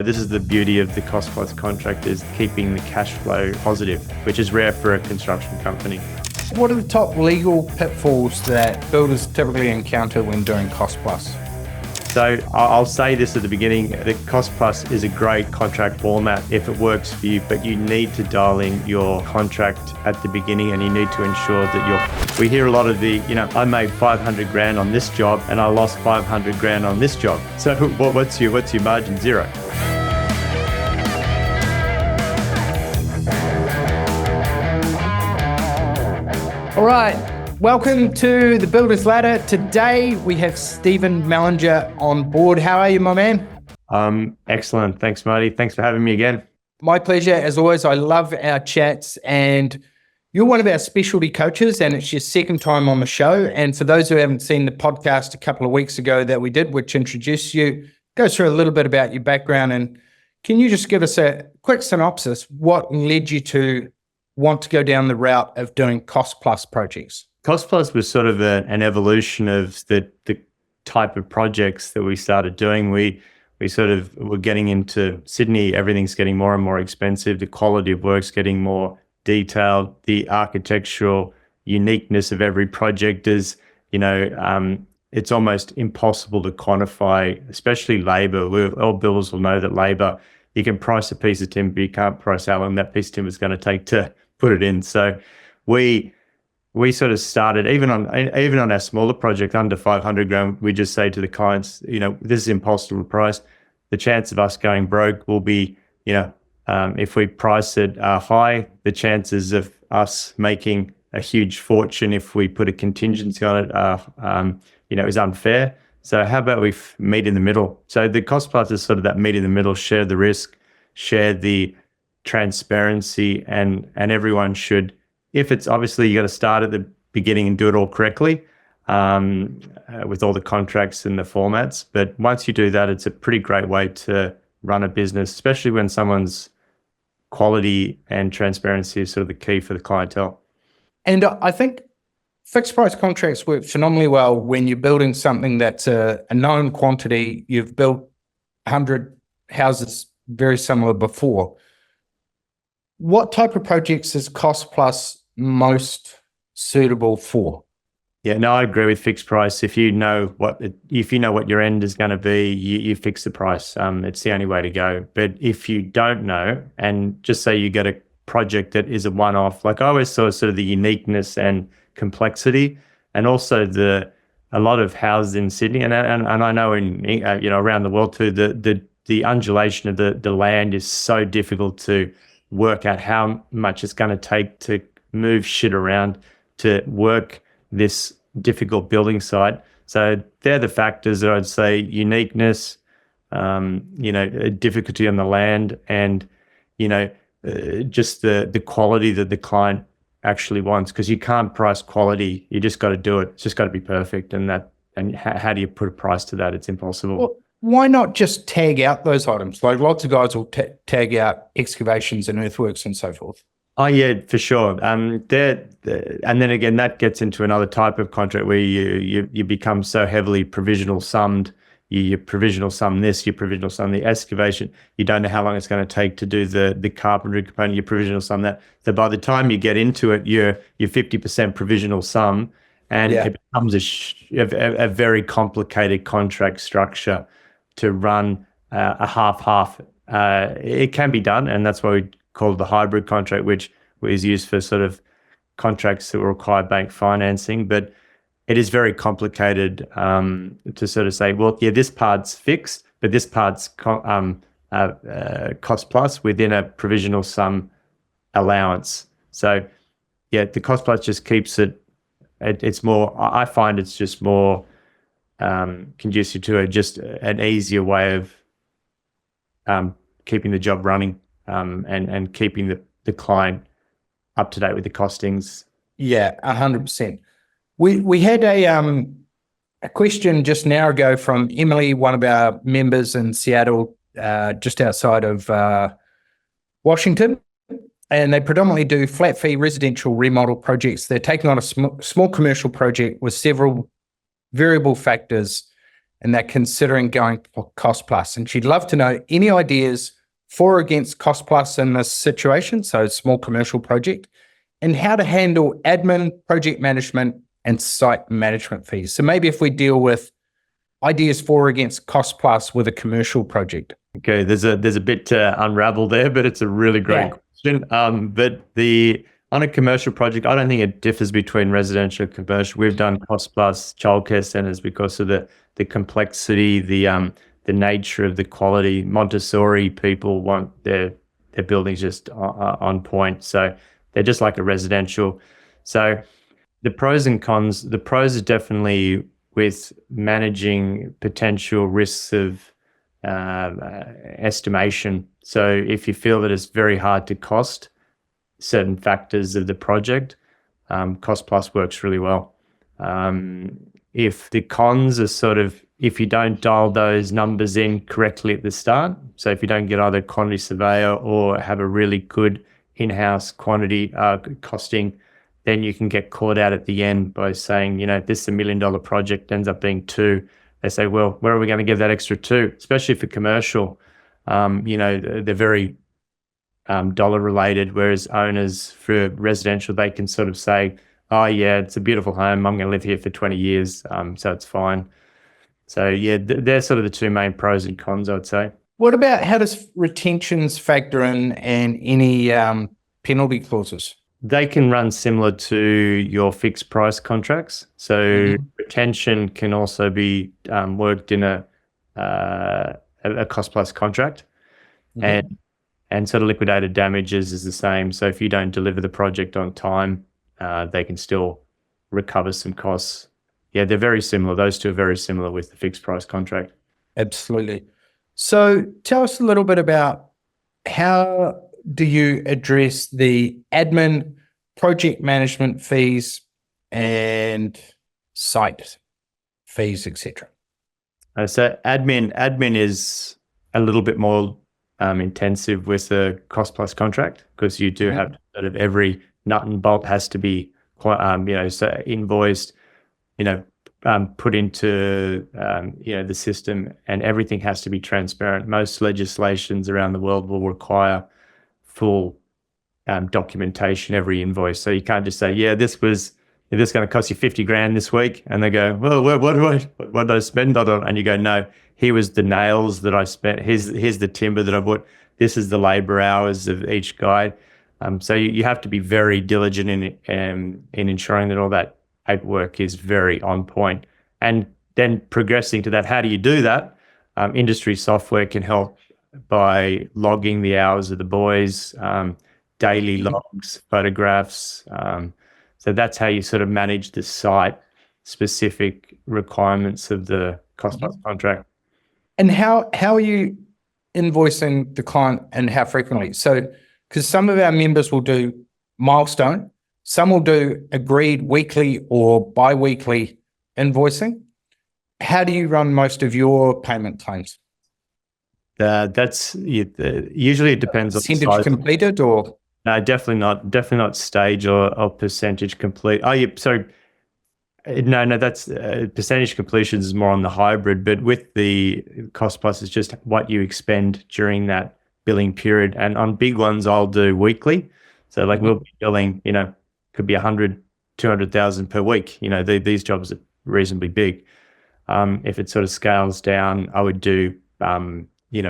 This is the beauty of the cost plus contract, is keeping the cash flow positive, which is rare for a construction company. What are the top legal pitfalls that builders typically encounter when doing cost plus? So I'll say this at the beginning, the cost plus is a great contract format if it works for you, but you need to dial in your contract at the beginning, and you need to ensure that we hear a lot of I made 500 grand on this job and I lost 500 grand on this job. So what's your margin? Zero. All right. Welcome to the Builder's Ladder. Today we have Stephen Mellinger on board. How are you, my man? Excellent. Thanks, Marty. Thanks for having me again. My pleasure. As always, I love our chats, and you're one of our specialty coaches, and it's your second time on the show. And for those who haven't seen the podcast a couple of weeks ago that we did, which introduced you, goes through a little bit about your background. And can you just give us a quick synopsis? What led you to want to go down the route of doing cost plus projects? Cost plus was sort of an evolution of the type of projects that we started doing. We sort of were getting into Sydney. Everything's getting more and more expensive. The quality of work's getting more detailed. The architectural uniqueness of every project is, it's almost impossible to quantify, especially labor. All builders will know that labor, you can price a piece of timber, you can't price how long that piece of timber is going to take to put it in. So we sort of started, even on our smaller project under 500 grand, we just say to the clients, this is impossible to price. The chance of us going broke will be, if we price it high, the chances of us making a huge fortune if we put a contingency on it, is unfair. So how about we meet in the middle? So the cost plus is sort of that meet in the middle, share the risk, share the transparency, and everyone should. If it's obviously, you got to start at the beginning and do it all correctly with all the contracts and the formats. But once you do that, it's a pretty great way to run a business, especially when someone's quality and transparency is sort of the key for the clientele. And I think fixed price contracts work phenomenally well when you're building something that's a known quantity. You've built 100 houses very similar before. What type of projects is cost plus most suitable for? Yeah, no, I agree with fixed price. If you know what your end is going to be, you fix the price. It's the only way to go. But if you don't know, and just say you get a project that is a one-off, like I always saw sort of the uniqueness and complexity, and also a lot of houses in Sydney, and I know in around the world too, the undulation of the land is so difficult to work out how much it's going to take to move shit around to work this difficult building site. So they're the factors that I'd say: uniqueness, difficulty on the land, and just the quality that the client actually wants. Because you can't price quality; you just got to do it. It's just got to be perfect, and how do you put a price to that? It's impossible. Well, why not just tag out those items? Like lots of guys will tag out excavations and earthworks and so forth. Oh yeah, for sure. And then again, that gets into another type of contract where you become so heavily provisional summed. You provisional sum this, you provisional sum the excavation. You don't know how long it's going to take to do the carpentry component. You provisional sum that. So by the time you get into it, you're 50% provisional sum, and it becomes a very complicated contract structure to run a half-half. It can be done, and that's why we call it the hybrid contract, which is used for sort of contracts that require bank financing. But it is very complicated to sort of say, well, yeah, this part's fixed, but this part's cost plus within a provisional sum allowance. So yeah, the cost plus just keeps it's more, I find it's just more conducive to just an easier way of keeping the job running and keeping the client up to date with the costings. Yeah, 100%. We had a question just an hour ago from Emily, one of our members in Seattle, just outside of Washington, and they predominantly do flat fee residential remodel projects. They're taking on a small commercial project with several variable factors, and they're considering going for cost plus. And she'd love to know any ideas for or against cost plus in this situation, so small commercial project, and how to handle admin, project management, and site management fees. So maybe if we deal with ideas for or against cost plus with a commercial project. Okay, there's a bit to unravel there, but it's a really great question. But on a commercial project, I don't think it differs between residential and commercial. We've done cost plus childcare centers because of the complexity, the nature of the quality. Montessori people want their buildings just on point, so they're just like a residential. So the pros and cons. The pros are definitely with managing potential risks of estimation. So if you feel that it's very hard to cost certain factors of the project, cost plus works really well. If the cons are sort of, if you don't dial those numbers in correctly at the start, so if you don't get either quantity surveyor or have a really good in-house quantity costing, then you can get caught out at the end by saying, this is $1 million project, ends up being 2. They say, well, where are we going to give that extra 2? Especially for commercial, they're very dollar related, whereas owners for residential, they can sort of say, oh yeah, it's a beautiful home, I'm going to live here for 20 years, so it's fine. So yeah, they're sort of the 2 main pros and cons, I would say. What about how does retentions factor in and any penalty clauses? They can run similar to your fixed price contracts. So retention can also be worked in a cost plus contract, and sort of liquidated damages is the same. So if you don't deliver the project on time, they can still recover some costs. Yeah, they're very similar. Those 2 are very similar with the fixed price contract. Absolutely. So tell us a little bit about how do you address the admin, project management fees, and site fees, etc.? So admin is a little bit more intensive with a cost plus contract, because you do have sort of every nut and bolt has to be quite, so invoiced, put into the system, and everything has to be transparent. Most legislations around the world will require full documentation, every invoice. So you can't just say, yeah, this going to cost you 50 grand this week, and they go, well, what did I spend on it? And you go, no, here was the nails that I spent. Here's the timber that I bought. This is the labor hours of each guy. So you have to be very diligent in ensuring that all that paperwork is very on point. And then progressing to that, how do you do that? Industry software can help by logging the hours of the boys, daily logs, photographs. So that's how you sort of manage the site-specific requirements of the cost plus contract. And how are you invoicing the client, and how frequently? So, because some of our members will do milestone, some will do agreed weekly or bi-weekly invoicing. How do you run most of your payment claims? That's usually it depends on percentage size. Completed, or no, definitely not stage or percentage complete. Oh, yeah, sorry. No, that's percentage completions is more on the hybrid, but with the cost plus, it's just what you expend during that billing period. And on big ones, I'll do weekly. So like we'll be billing, could be 100, 200,000 per week. These jobs are reasonably big. If it sort of scales down, I would do,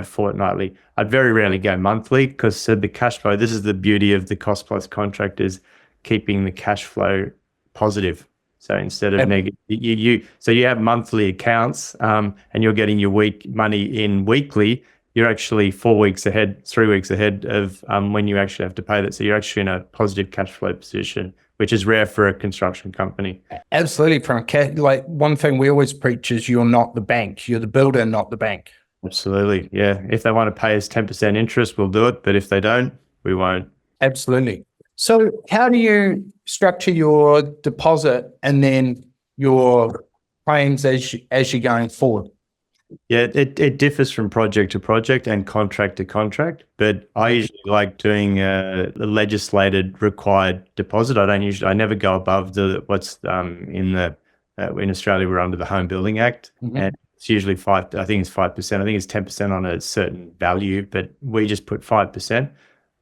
fortnightly. I'd very rarely go monthly, because the cash flow, this is the beauty of the cost plus contract, is keeping the cash flow positive. So instead of negative, you have monthly accounts, and you're getting your money in weekly. You're actually 4 weeks ahead, 3 weeks ahead of when you actually have to pay that. So you're actually in a positive cash flow position, which is rare for a construction company. Absolutely. Like one thing we always preach is you're not the bank. You're the builder, not the bank. Absolutely. Yeah. If they want to pay us 10% interest, we'll do it. But if they don't, we won't. Absolutely. So how do you structure your deposit and then your claims as you're going forward? Yeah, it differs from project to project and contract to contract, but I usually like doing a legislated required deposit. I never go above what's in Australia, we're under the Home Building Act, and It's usually 5. I think it's 5%. I think it's 10% on a certain value, but we just put 5%.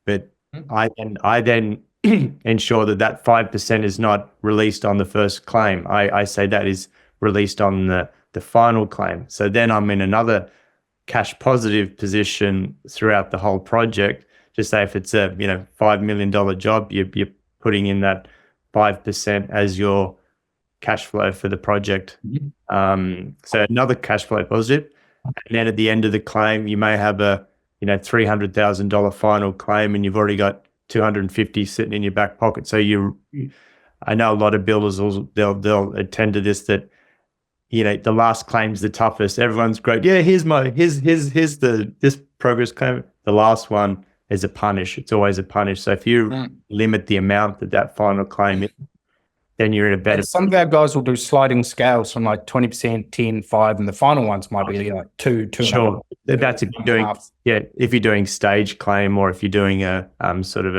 But I then ensure that that 5% is not released on the first claim. I say that is released on the final claim. So then I'm in another cash positive position throughout the whole project. Just say if it's a $5 million job, you're putting in that 5% as your cash flow for the project. So another cash flow positive. And then at the end of the claim, you may have a $300,000 final claim, and you've already got 250 sitting in your back pocket. So I know a lot of builders they'll attend to this, that the last claim's the toughest. Everyone's great. Yeah, here's this progress claim. The last one is a punish. It's always a punish. So if you limit the amount that final claim is, then you're in a better. Some of our guys will do sliding scales from like 20%, 10, 5, and the final ones might be like 2. Sure, that's if you're doing stage claim, or if you're doing a sort of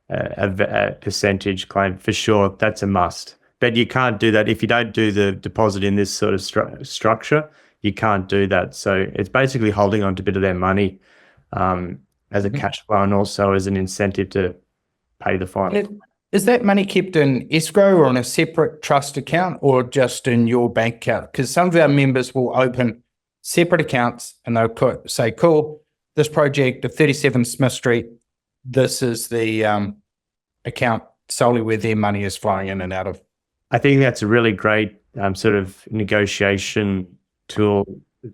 a percentage claim, for sure, that's a must. But you can't do that if you don't do the deposit in this sort of structure. You can't do that. So it's basically holding on to a bit of their money as a cash flow, and also as an incentive to pay the fine. Is that money kept in escrow or on a separate trust account, or just in your bank account? Because some of our members will open separate accounts and they'll say, cool, this project of 37 Smith Street, this is the account solely where their money is flowing in and out of. I think that's a really great sort of negotiation tool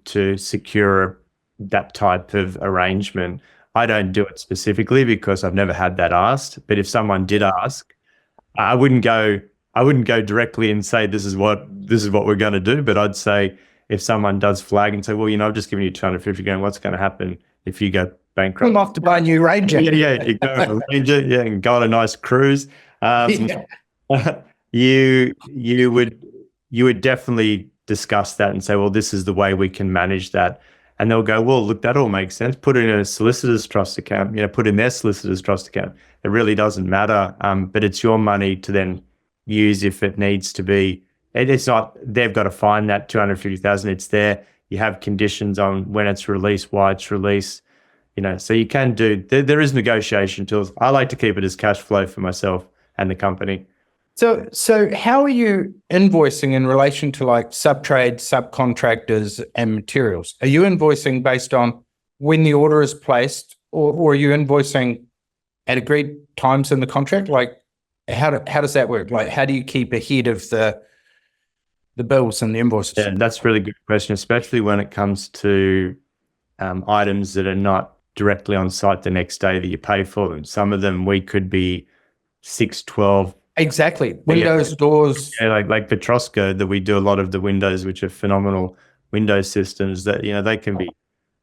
to secure that type of arrangement. I don't do it specifically because I've never had that asked. But if someone did ask, I wouldn't go directly and say this is what we're going to do. But I'd say, if someone does flag and say, well, I've just given you 250, going, what's going to happen if you go bankrupt? I'm off to buy a new Ranger. Yeah, you go on a Ranger, and go on a nice cruise. You would definitely discuss that and say, well, this is the way we can manage that. And they'll go, well, look, that all makes sense. Put it in a solicitor's trust account, put in their solicitor's trust account. It really doesn't matter. But it's your money to then use if it needs to be. It's not, they've got to find that 250,000. It's there. You have conditions on when it's released, why it's released, so you can do, there is negotiation tools. I like to keep it as cash flow for myself and the company. So how are you invoicing in relation to like subtrades, subcontractors, and materials? Are you invoicing based on when the order is placed, or are you invoicing at agreed times in the contract? Like, how does that work? Like, how do you keep ahead of the bills and the invoices? Yeah, that's a really good question, especially when it comes to items that are not directly on site the next day that you pay for them. Some of them we could be 6, 12. Exactly. Windows, doors. Yeah, like Petrosca, that we do a lot of the windows, which are phenomenal window systems that, they can be,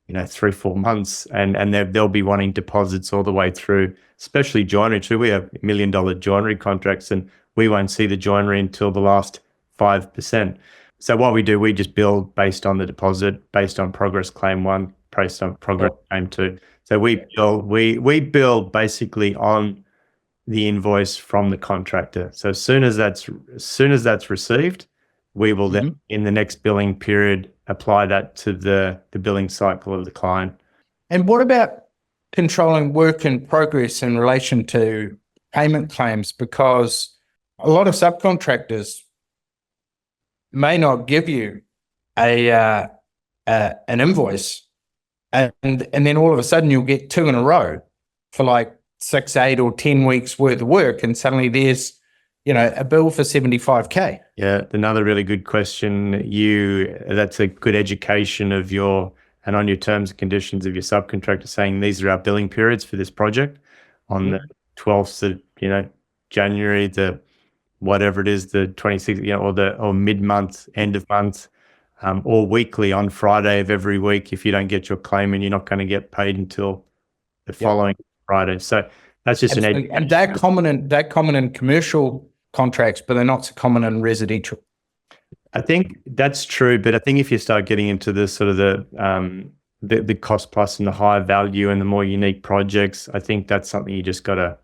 3-4 months, and they'll be wanting deposits all the way through, especially joinery too. We have $1 million joinery contracts, and we won't see the joinery until the last 5%. So what we do, we just bill based on the deposit, based on progress claim 1, based on progress claim 2. So we bill basically on the invoice from the contractor. So as soon as that's received, we will then, in the next billing period, apply that to the billing cycle of the client. And what about controlling work in progress in relation to payment claims? Because a lot of subcontractors may not give you an invoice, and then all of a sudden you'll get 2 in a row for like 6, 8, or 10 weeks worth of work, and suddenly there's a bill for $75K. Yeah, another really good question. That's a good education of and on your terms and conditions of your subcontractor, saying these are our billing periods for this project on the 12th of January, the whatever it is, the 26th, or mid-month, end of month, or weekly on Friday of every week. If you don't get your claim in, you're not going to get paid until the following Friday. So that's just and they're common in commercial contracts, but they're not so common in residential. I think that's true, but I think if you start getting into the sort of the cost plus and the higher value and the more unique projects, I think that's something you just gotta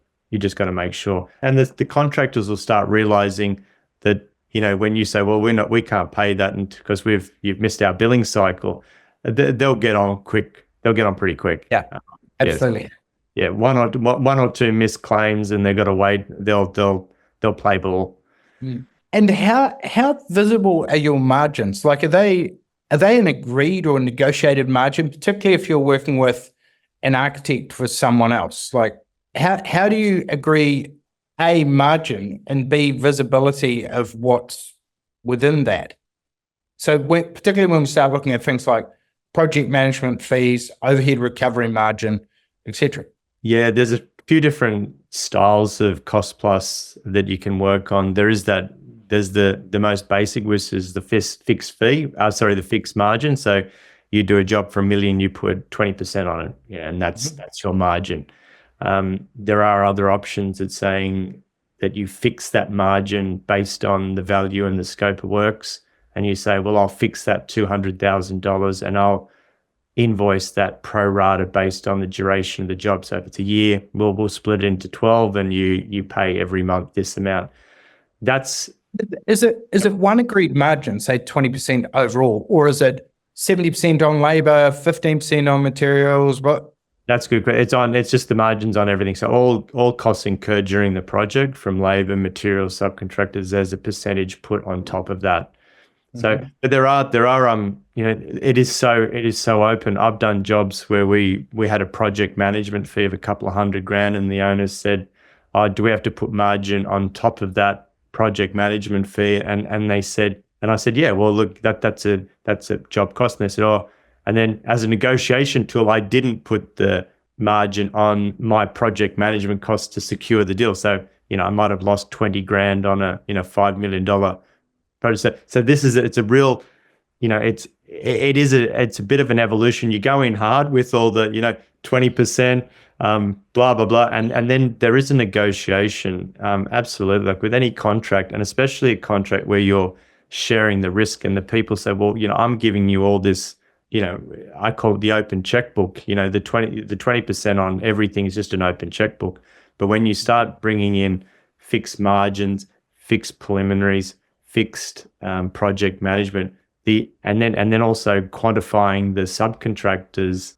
make sure. And the contractors will start realizing that when you say, well, we can't pay that because you've missed our billing cycle, they'll get on quick. They'll get on pretty quick. Yeah, absolutely. Yeah, one or two missed claims, and they've got to wait. They'll play ball. And how visible are your margins? Like, are they an agreed or negotiated margin, particularly if you're working with an architect for someone else? Like, how do you agree A, margin, and B, visibility of what's within that? So particularly when we start looking at things like project management fees, overhead recovery margin, etc. Yeah, there's a few different styles of cost plus that you can work on. There's the most basic, which is the fixed fee. The fixed margin. So you do a job for $1 million, you put 20% on it, and that's your margin. There are other options at saying that you fix that margin based on the value and the scope of works, and you say, well, I'll fix that $200,000 and I'll invoice that pro rata based on the duration of the job. So if it's a year, we'll split it into 12, and you pay every month this amount. Is it one agreed margin, say 20% overall, or is it 70% on labor, 15% on materials? What? That's good. It's just the margins on everything. So all costs incurred during the project, from labor, materials, subcontractors, there's a percentage put on top of that. So, but there are it is so open. I've done jobs where we had a project management fee of a couple of $100,000, and the owners said, "Oh, do we have to put margin on top of that project management fee?" And they said, and I said, "Yeah, well, look, that's a job cost." And they said, "Oh," and then as a negotiation tool, I didn't put the margin on my project management costs to secure the deal. So, I might have lost $20,000 on a $5 million project. So it's a real, it's a bit of an evolution. You go in hard with all the 20%, blah blah blah, and then there is a negotiation. Absolutely, like with any contract, and especially a contract where you're sharing the risk, and the people say, well, I'm giving you all this. I call it the open checkbook. The 20% on everything is just an open checkbook. But when you start bringing in fixed margins, fixed preliminaries, fixed project management, and then also quantifying the subcontractors'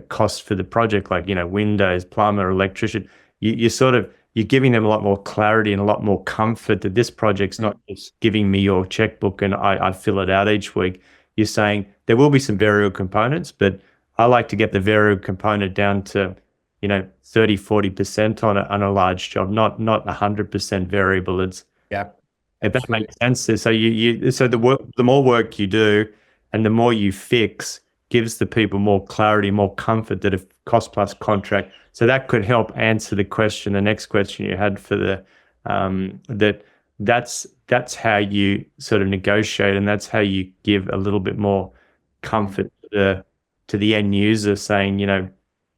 cost for the project, like windows, plumber, electrician, you're giving them a lot more clarity and a lot more comfort that this project's not just giving me your checkbook and I fill it out each week. You're saying there will be some variable components, but I like to get the variable component down to 30-40% on a large job, not 100% variable. If that makes sense. So the more work you do and the more you fix gives the people more clarity, more comfort that a cost plus contract. So that could help answer the next question you had for the that's how you sort of negotiate, and that's how you give a little bit more comfort to the end user, saying,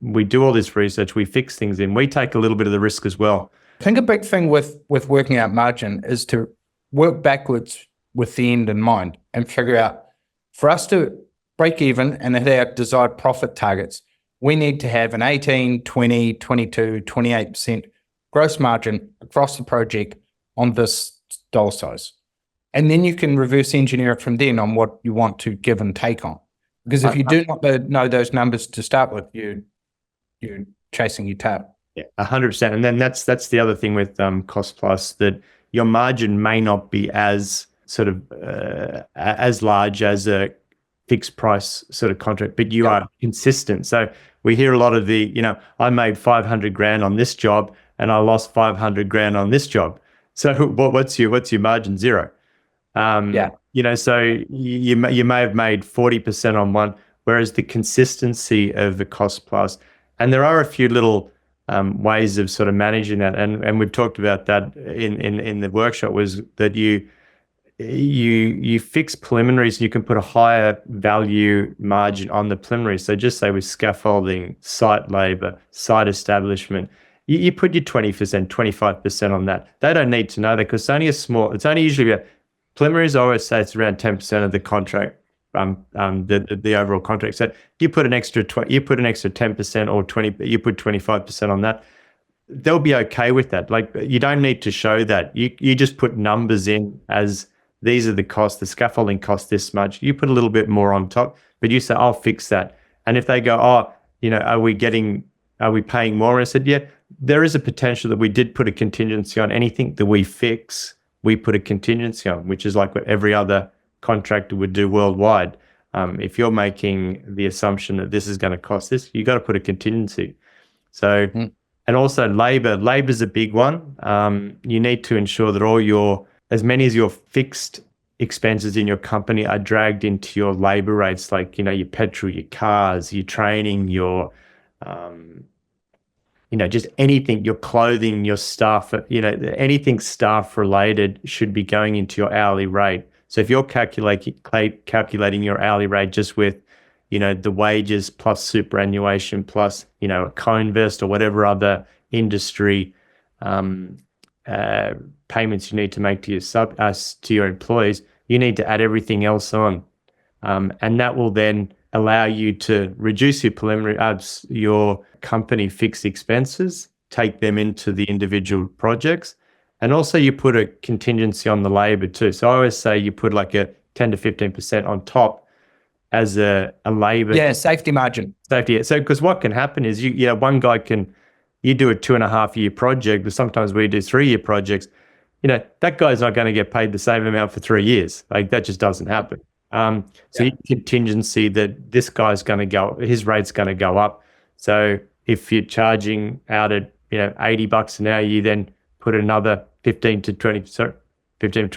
we do all this research, we fix things in, we take a little bit of the risk as well. I think a big thing with working out margin is to work backwards with the end in mind and figure out, for us to break even and hit our desired profit targets, we need to have an 18, 20, 22, 28% gross margin across the project on this dollar size. And then you can reverse engineer it from then on what you want to give and take on. Because if you do not know those numbers to start with, you're chasing your tail. Yeah, 100%. And then that's the other thing with cost plus, that your margin may not be as sort of as large as a fixed price sort of contract, but you are consistent. So we hear a lot of I made $500,000 on this job and I lost $500,000 on this job. So what's your margin? Zero. So you may have made 40% on one, whereas the consistency of the cost plus, and there are a few little ways of sort of managing that, and we've talked about that in the workshop, was that you fix preliminaries. You can put a higher value margin on the preliminaries. So just say with scaffolding, site labor, site establishment, you put your 20%, 25% on that. They don't need to know that because it's only usually about preliminaries. I always say it's around 10% of the contract, the overall contract. So you put an extra 10% or 20, you put 25% on that. They'll be okay with that. Like, you don't need to show that. You just put numbers in as these are the costs, the scaffolding costs this much. You put a little bit more on top, but you say, I'll fix that. And if they go, oh, are we paying more? And I said, yeah, there is a potential that we did put a contingency on anything that we fix. We put a contingency on, which is like what every other contractor would do worldwide. If you're making the assumption that this is going to cost this, you got to put a contingency. So, and also labor's a big one. You need to ensure that as many as your fixed expenses in your company are dragged into your labor rates, like, your petrol, your cars, your training, your, just anything, your clothing, your staff, anything staff related should be going into your hourly rate. So if you're calculating your hourly rate just with, the wages plus superannuation plus, a co-invest or whatever other industry payments you need to make to your employees, you need to add everything else on, and that will then allow you to reduce your company fixed expenses, take them into the individual projects, and also you put a contingency on the labor too. So I always say you put like a 10 to 15% on top as a labor. Yeah, safety margin. Safety. So because what can happen is one guy you do a 2.5 year project, but sometimes we do 3 year projects. That guy's not going to get paid the same amount for 3 years. Like that just doesn't happen. You contingency that this guy's going to his rate's going to go up. So if you're charging out at $80 an hour, you then put another 15 to 20.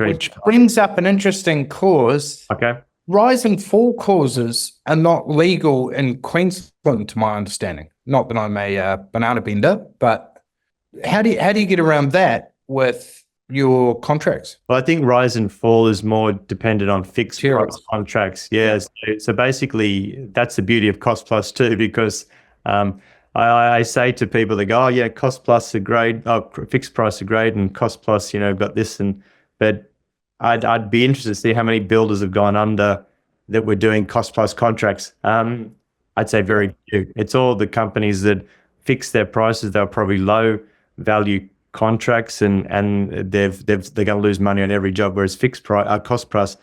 Which brings up an interesting clause. Okay. Rise and fall clauses are not legal in Queensland, to my understanding. Not that I'm a banana bender, but how do you get around that with your contracts? Well, I think rise and fall is more dependent on fixed price contracts. Yeah. So basically, that's the beauty of cost plus too, because I say to people, they go, oh yeah, cost plus are great, fixed price are great, and cost plus, got this, but I'd be interested to see how many builders have gone under that were doing cost plus contracts. I'd say very few. It's all the companies that fix their prices. They're probably low value contracts, and they're going to lose money on every job. Whereas fixed price, cost plus,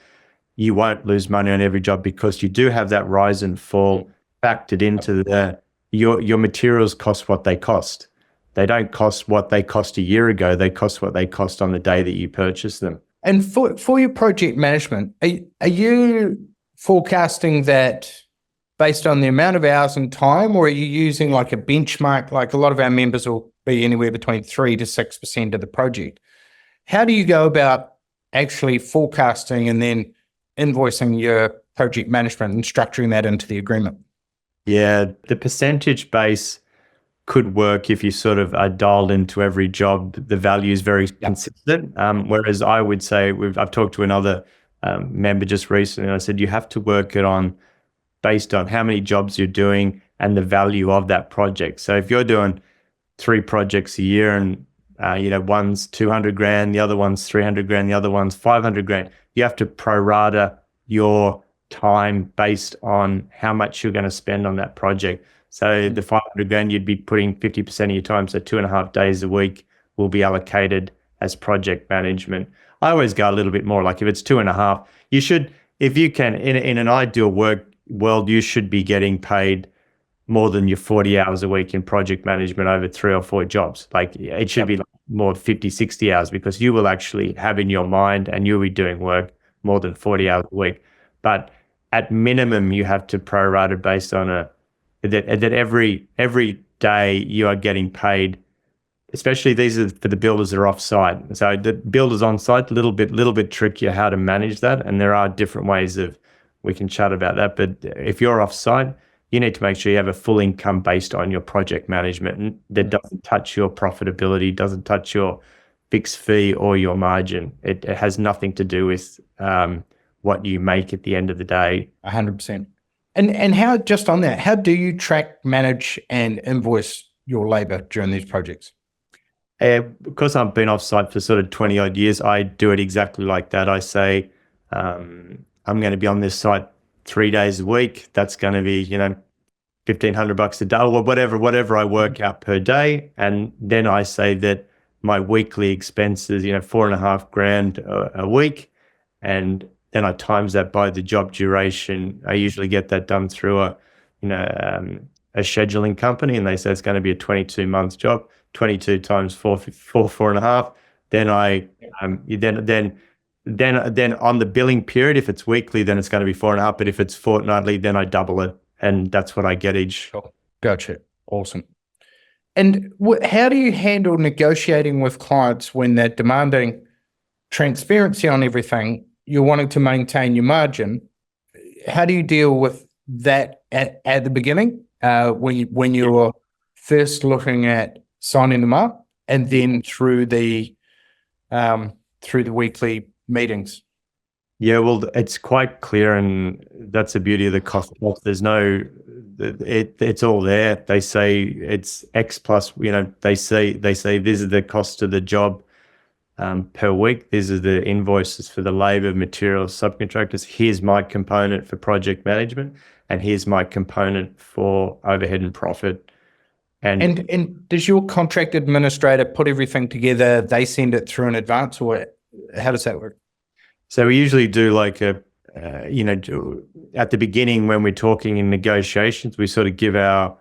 you won't lose money on every job because you do have that rise and fall factored into your materials cost what they cost. They don't cost what they cost a year ago. They cost what they cost on the day that you purchase them. And for your project management, are you forecasting that based on the amount of hours and time, or are you using like a benchmark? Like a lot of our members will be anywhere between 3 to 6% of the project. How do you go about actually forecasting and then invoicing your project management and structuring that into the agreement? Yeah, the percentage base could work if you sort of are dialed into every job. The value is very consistent. Whereas I would say, I've talked to another member just recently, and I said, you have to work it on based on how many jobs you're doing and the value of that project. So if you're doing 3 projects a year and one's 200 grand, the other one's 300 grand, the other one's 500 grand, you have to prorata your time based on how much you're going to spend on that project. So the 500 grand, you'd be putting 50% of your time, so 2.5 days a week will be allocated as project management. I always go a little bit more, like if it's 2.5, you should, if you can, in an ideal world, you should be getting paid more than your 40 hours a week in project management over 3 or 4 jobs. Like it should be like more 50, 60 hours, because you will actually have in your mind and you'll be doing work more than 40 hours a week. But at minimum, you have to prorate based on that every day you are getting paid. Especially these are for the builders that are off-site. So the builders on-site, a little bit trickier how to manage that, and there are different ways we can chat about that. But if you're off-site, you need to make sure you have a full income based on your project management, and that doesn't touch your profitability, doesn't touch your fixed fee or your margin. It has nothing to do with what you make at the end of the day. 100%. And how, just on that, how do you track, manage, and invoice your labor during these projects? Because I've been off-site for sort of 20 odd years, I do it exactly like that. I say, I'm going to be on this site 3 days a week. That's going to be, $1,500 a day, or whatever I work out per day. And then I say that my weekly expenses, 4.5 grand a week. and then I times that by the job duration. I usually get that done through a scheduling company, and they say it's going to be a 22-month job. 22 times 4.5. Then then on the billing period, if it's weekly, then it's going to be 4.5. But if it's fortnightly, then I double it, and that's what I get each. Cool. Gotcha. Awesome. And how do you handle negotiating with clients when they're demanding transparency on everything? You're wanting to maintain your margin. How do you deal with that at the beginning when you're first looking at signing them up, and then through the weekly meetings? Yeah, well, it's quite clear, and that's the beauty of the cost. There's no, it's all there. They say it's X plus, they say this is the cost of the job per week. These are the invoices for the labor, materials, subcontractors. Here's my component for project management, and here's my component for overhead and profit. And does your contract administrator put everything together? They send it through in advance, or how does that work? So we usually do like at the beginning when we're talking in negotiations, we sort of give our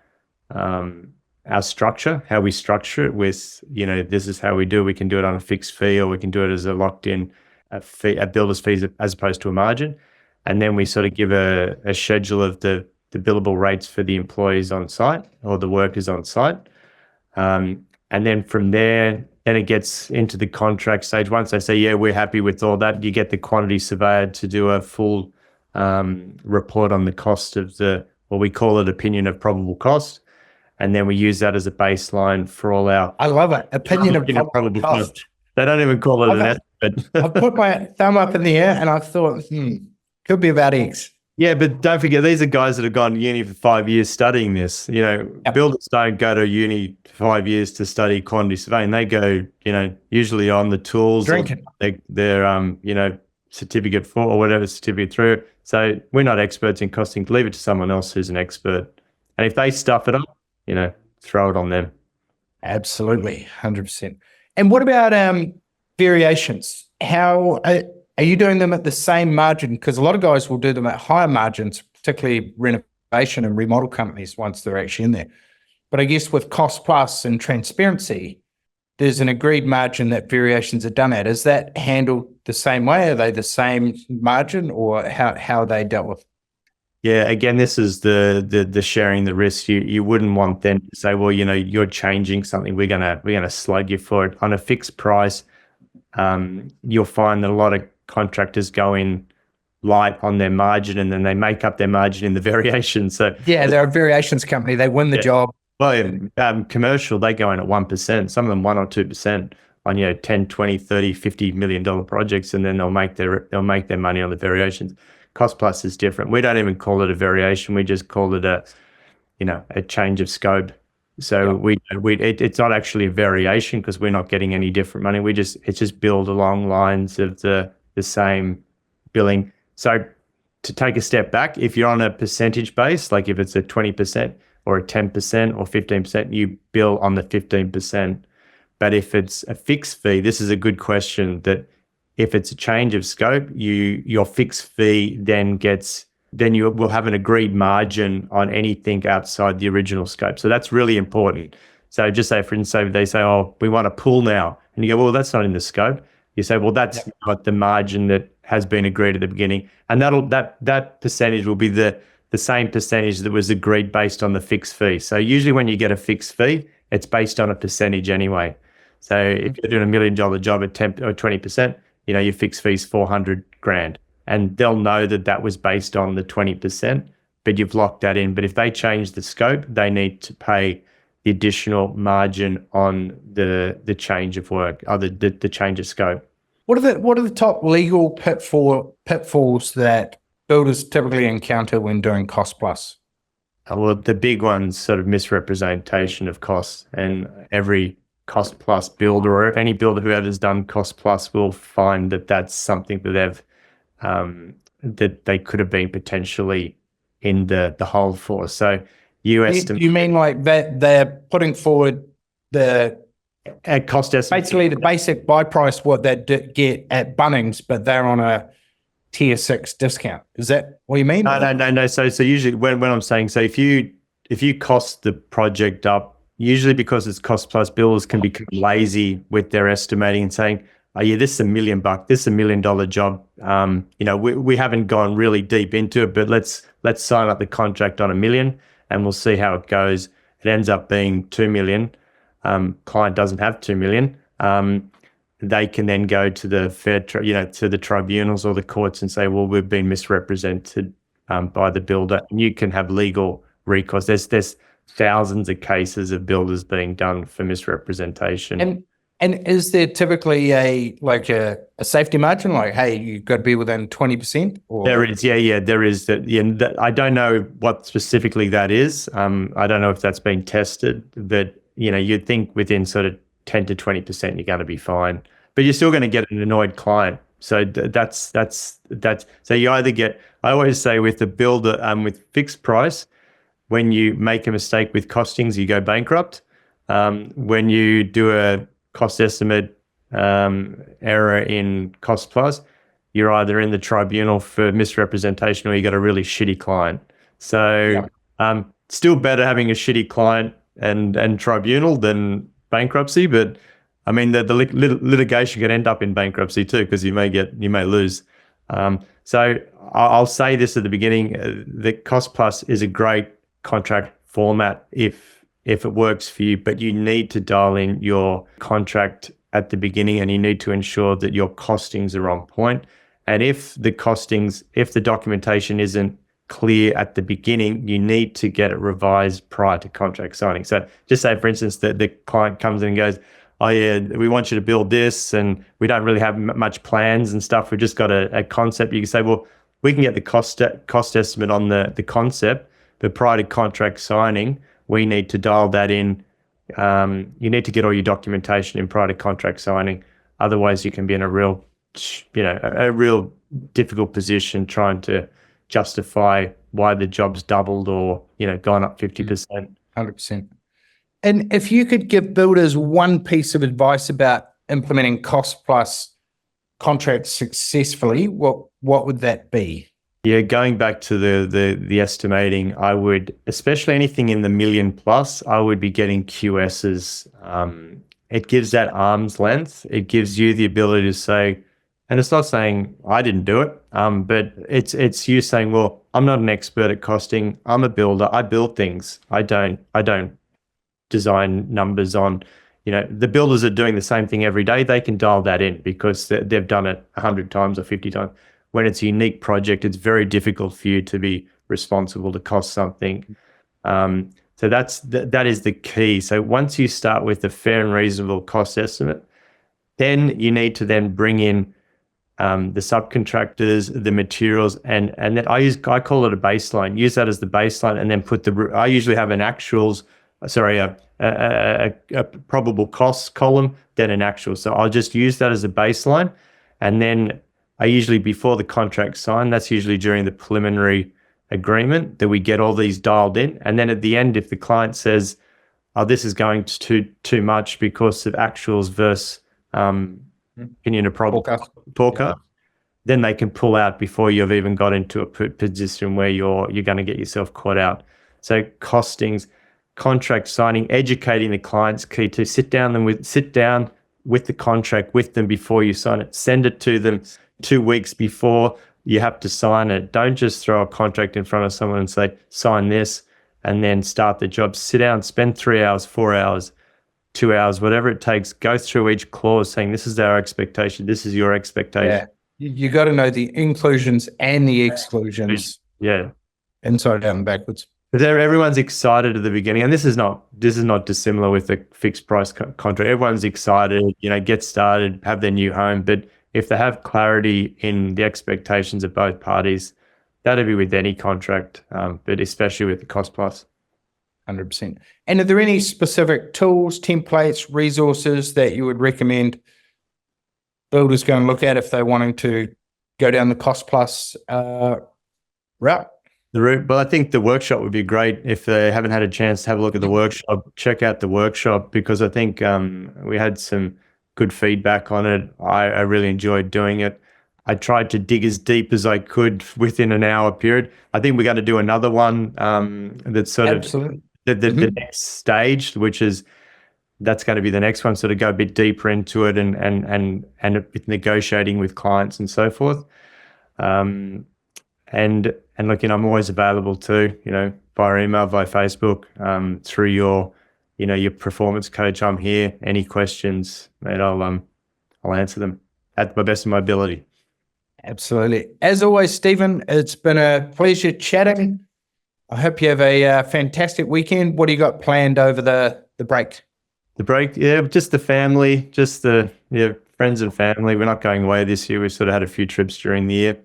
structure, how we structure it with, this is how we do it. We can do it on a fixed fee, or we can do it as a locked-in fee, a builder's fees as opposed to a margin. And then we sort of give a schedule of the billable rates for the employees on site or the workers on site. And then from there, then it gets into the contract stage. Once they say, yeah, we're happy with all that, you get the quantity surveyor to do a full report on the cost of what we call it, opinion of probable cost. And then we use that as a baseline for all our... I love it. Opinion of probable cost. They don't even call it an estimate. I've put my thumb up in the air and I thought, could be about X. Yeah, but don't forget, these are guys that have gone to uni for 5 years studying this. Yep. Builders don't go to uni for 5 years to study quantity surveying. They go, usually on the tools. Drinking. They're certificate 4 or whatever certificate through. So we're not experts in costing. Leave it to someone else who's an expert. And if they stuff it up, throw it on them. Absolutely, 100%. And what about variations? How... Are you doing them at the same margin? Because a lot of guys will do them at higher margins, particularly renovation and remodel companies once they're actually in there. But I guess with cost plus and transparency, there's an agreed margin that variations are done at. Is that handled the same way? Are they the same margin, or how are they dealt with? Yeah, again, this is the sharing the risk. You wouldn't want them to say, well, you're changing something. We're gonna slug you for it on a fixed price. You'll find that a lot of contractors go in light on their margin, and then they make up their margin in the variation. So yeah, they're a variations company. They win the job. Well, commercial, they go in at 1%, some of them 1 or 2% on 10, 20, 30, $50 million projects, and then they'll make their money on the variations. Cost plus is different. We don't even call it a variation. We just call it a change of scope. So it's not actually a variation because we're not getting any different money. It's just billed along lines of the same billing. So to take a step back, if you're on a percentage base, like if it's a 20% or a 10% or 15%, you bill on the 15%. But if it's a fixed fee, this is a good question, that if it's a change of scope, your fixed fee then you will have an agreed margin on anything outside the original scope. So that's really important. So just say, for instance, they say, oh, we want a pool now. And you go, well, that's not in the scope. You say, well, that's not the margin that has been agreed at the beginning. And that percentage will be the same percentage that was agreed based on the fixed fee. So usually when you get a fixed fee, it's based on a percentage anyway. So if you're doing $1 million job at 10 or 20%, your fixed fee is $400,000. And they'll know that was based on the 20%, but you've locked that in. But if they change the scope, they need to pay the additional margin on the change of work, or the change of scope. What are the top legal pitfalls that builders typically encounter when doing cost plus? Well, the big one's sort of misrepresentation of costs, and every cost plus builder, or if any builder who has done cost plus, will find that that's something that they've that they could have been potentially in the hole for. So you estimate. You mean like that they're putting forward the cost estimate, basically the basic buy price what they get at Bunnings, but they're on a tier 6 discount. Is that what you mean? No. So usually when I'm saying, so if you cost the project up, usually because it's cost plus, builders can become lazy with their estimating and saying, oh yeah, this is $1 million, this is $1 million job. We haven't gone really deep into it, but let's sign up the contract on $1 million and we'll see how it goes. It ends up being $2 million. Client doesn't have $2 million. They can then go to the to the tribunals or the courts and say, well, we've been misrepresented by the builder. And you can have legal recourse. There's thousands of cases of builders being done for misrepresentation. And is there typically a safety margin? Like, hey, you've got to be within 20%? There is, there is. I don't know what specifically that is. I don't know if that's been tested, but you'd think within sort of 10 to 20%, you're going to be fine. But you're still going to get an annoyed client. So that's. So you either get. I always say with the builder, with fixed price, when you make a mistake with costings, you go bankrupt. When you do a cost estimate error in cost plus, you're either in the tribunal for misrepresentation or you got a really shitty client. So still better having a shitty client and tribunal than bankruptcy, but I mean the litigation could end up in bankruptcy too, because you may lose. So I'll say this at the beginning: the cost plus is a great contract format if it works for you, but you need to dial in your contract at the beginning and you need to ensure that your costings are on point. And if the documentation isn't clear at the beginning, you need to get it revised prior to contract signing. So just say, for instance, that the client comes in and goes, oh yeah, we want you to build this and we don't really have much plans and stuff. We've just got a concept. You can say, well, we can get the cost estimate on the concept, but prior to contract signing, we need to dial that in. You need to get all your documentation in prior to contract signing. Otherwise, you can be in a real difficult position trying to justify why the job's doubled or gone up 50%. 100%. And if you could give builders one piece of advice about implementing cost plus contracts successfully, what would that be? Yeah, going back to the estimating, I would, especially anything in the $1 million plus, I would be getting QSs. It gives that arm's length. It gives you the ability to say, and it's not saying I didn't do it, but it's you saying, well, I'm not an expert at costing. I'm a builder. I build things. I don't design numbers on, the builders are doing the same thing every day. They can dial that in because they've done it 100 times or 50 times. When it's a unique project, it's very difficult for you to be responsible to cost something. So that is the key. So once you start with a fair and reasonable cost estimate, then you need to then bring in the subcontractors, the materials, and then I call it a baseline. Use that as the baseline, and then I usually have an actuals, a probable costs column, then an actual. So I'll just use that as a baseline, and then I usually, before the contract signed, that's usually during the preliminary agreement, that we get all these dialed in. And then at the end, if the client says, oh, this is going to too much because of actuals versus opinion of forecast, then they can pull out before you've even got into a position where you're going to get yourself caught out. So costings, contract signing, educating the client's key to sit down with the contract with them before you sign it. Send it to them 2 weeks before you have to sign it. Don't just throw a contract in front of someone and say, sign this, and then start the job. Sit down, spend 3 hours, 4 hours, 2 hours, whatever it takes. Go through each clause saying, this is our expectation, this is your expectation. Yeah. You got to know the inclusions and the exclusions. Yeah. Inside out and backwards. But everyone's excited at the beginning, and this is not dissimilar with the fixed price contract. Everyone's excited, get started, have their new home. But if they have clarity in the expectations of both parties, that'll be with any contract, but especially with the cost plus. 100%. And are there any specific tools, templates, resources that you would recommend builders go and look at if they're wanting to go down the cost plus route? Well, I think the workshop would be great. If they haven't had a chance to have a look at the workshop, check out the workshop, because I think we had some good feedback on it. I really enjoyed doing it. I tried to dig as deep as I could within an hour period. I think we're going to do another one that's sort Absolutely. of the next stage, which is that's going to be the next one. Sort of go a bit deeper into it and with negotiating with clients and so forth. And look, I'm always available too, via email, via Facebook, through your performance coach. I'm here. Any questions, mate, I'll answer them at the best of my ability. Absolutely. As always, Stephen, it's been a pleasure chatting. I hope you have a fantastic weekend. What do you got planned over the break? The break, yeah, just the family, just the friends and family. We're not going away this year. We've sort of had a few trips during the year.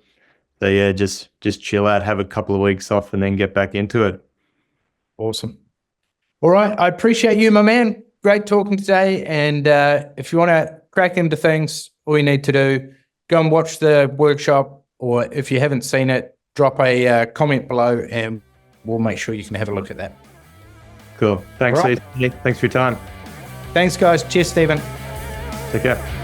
So yeah, just chill out, have a couple of weeks off, and then get back into it. Awesome. All right. I appreciate you, my man. Great talking today. And if you want to crack into things, all you need to do, go and watch the workshop, or if you haven't seen it, drop a comment below and we'll make sure you can have a look at that. Cool. Thanks, All right. Thanks for your time. Thanks, guys. Cheers, Stephen. Take care.